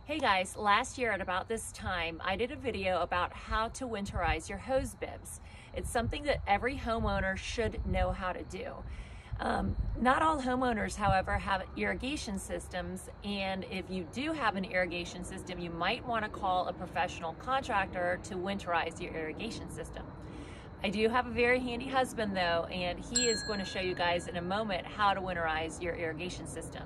Hey guys, last year at about this time, I did a video about how to winterize your hose bibs. It's something that every homeowner should know how to do. Not all homeowners, however, have irrigation systems, and if you do have an irrigation system, you might want to call a professional contractor to winterize your irrigation system. I do have a very handy husband though, and he is going to show you guys in a moment how to winterize your irrigation system.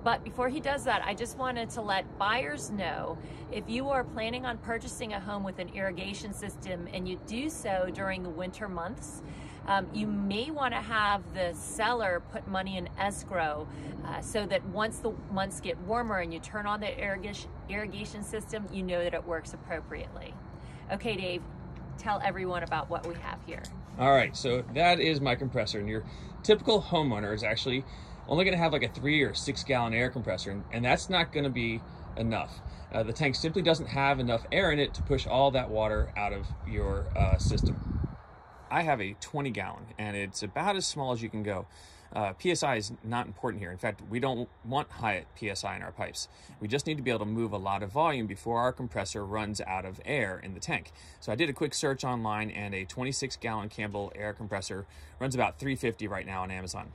But before he does that, I just wanted to let buyers know, if you are planning on purchasing a home with an irrigation system and you do so during the winter months, you may want to have the seller put money in escrow so that once the months get warmer and you turn on the irrigation system, you know that it works appropriately. Okay, Dave, tell everyone about what we have here. All right, so that is my compressor, and your typical homeowner is actually only going to have like a 3 or 6 gallon air compressor, and that's not going to be enough. The tank simply doesn't have enough air in it to push all that water out of your system. I have a 20 gallon, and it's about as small as you can go. PSI is not important here. In fact, we don't want high PSI in our pipes. We just need to be able to move a lot of volume before our compressor runs out of air in the tank. So I did a quick search online, and a 26 gallon Campbell air compressor runs about $350 right now on Amazon,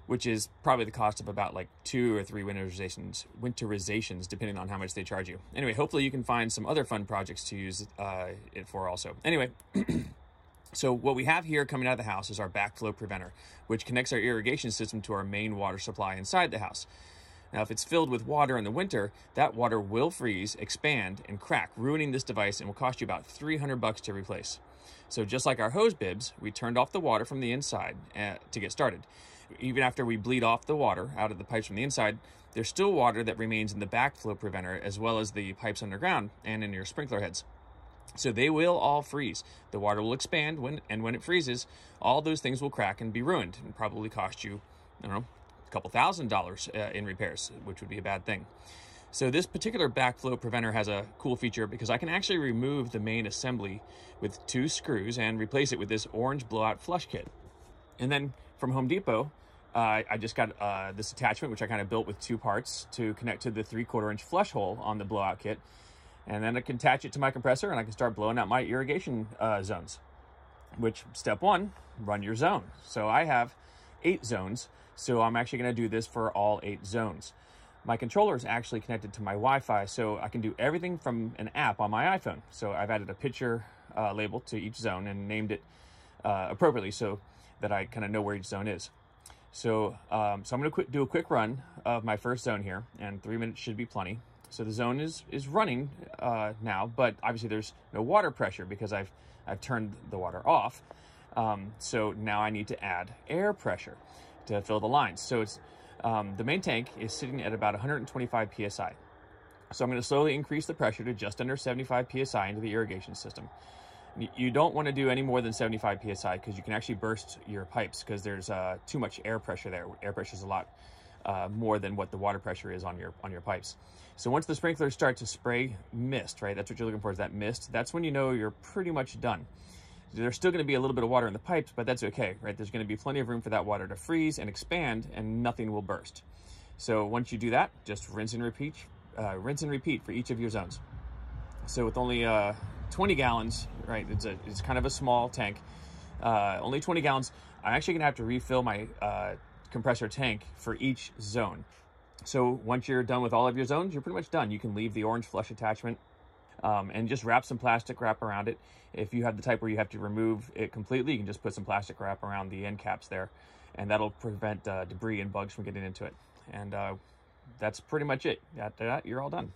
which is probably the cost of about like 2 or 3 winterizations, depending on how much they charge you. Anyway, hopefully you can find some other fun projects to use it for also. Anyway, so what we have here coming out of the house is our backflow preventer, which connects our irrigation system to our main water supply inside the house. Now, if it's filled with water in the winter, that water will freeze, expand, and crack, ruining this device, and will cost you about $300 to replace. So just like our hose bibs, we turned off the water from the inside to get started. Even after we bleed off the water out of the pipes from the inside, there's still water that remains in the backflow preventer, as well as the pipes underground and in your sprinkler heads. So they will all freeze. The water will expand, and when it freezes, all those things will crack and be ruined, and probably cost you, I don't know, a couple $1,000 in repairs, which would be a bad thing. So this particular backflow preventer has a cool feature because I can actually remove the main assembly with 2 screws and replace it with this orange blowout flush kit. And then from Home Depot, I just got this attachment, which I kind of built with 2 parts to connect to the 3/4 inch flush hole on the blowout kit. And then I can attach it to my compressor, and I can start blowing out my irrigation zones, which, step 1, run your zone. So I have 8 zones, so I'm actually going to do this for all 8 zones. My controller is actually connected to my Wi-Fi, so I can do everything from an app on my iPhone. So I've added a picture label to each zone and named it appropriately so that I kind of know where each zone is. So, I'm going to do a quick run of my first zone here, and 3 minutes should be plenty. So the zone is running now, but obviously there's no water pressure because I've turned the water off. So now I need to add air pressure to fill the lines. So it's the main tank is sitting at about 125 PSI. So I'm going to slowly increase the pressure to just under 75 PSI into the irrigation system. You don't want to do any more than 75 PSI because you can actually burst your pipes because there's too much air pressure there. Air pressure is a lot more than what the water pressure is on your pipes. So once the sprinklers start to spray mist, right, that's what you're looking for, is that mist. That's when you know you're pretty much done. There's still going to be a little bit of water in the pipes, but that's okay, right? There's going to be plenty of room for that water to freeze and expand, and nothing will burst. So once you do that, just rinse and repeat for each of your zones. So with only 20 gallons, right, it's kind of a small tank, only 20 gallons, I'm actually going to have to refill my compressor tank for each zone. So once you're done with all of your zones, you're pretty much done. You can leave the orange flush attachment and just wrap some plastic wrap around it. If you have the type where you have to remove it completely, you can just put some plastic wrap around the end caps there, and that'll prevent debris and bugs from getting into it. And that's pretty much it. After that, you're all done.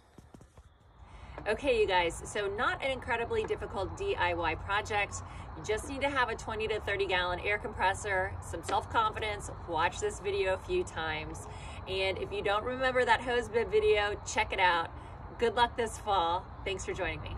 Okay, you guys, so not an incredibly difficult DIY project. You just need to have a 20 to 30 gallon air compressor, some self-confidence, watch this video a few times. And if you don't remember that hose bib video, check it out. Good luck this fall. Thanks for joining me.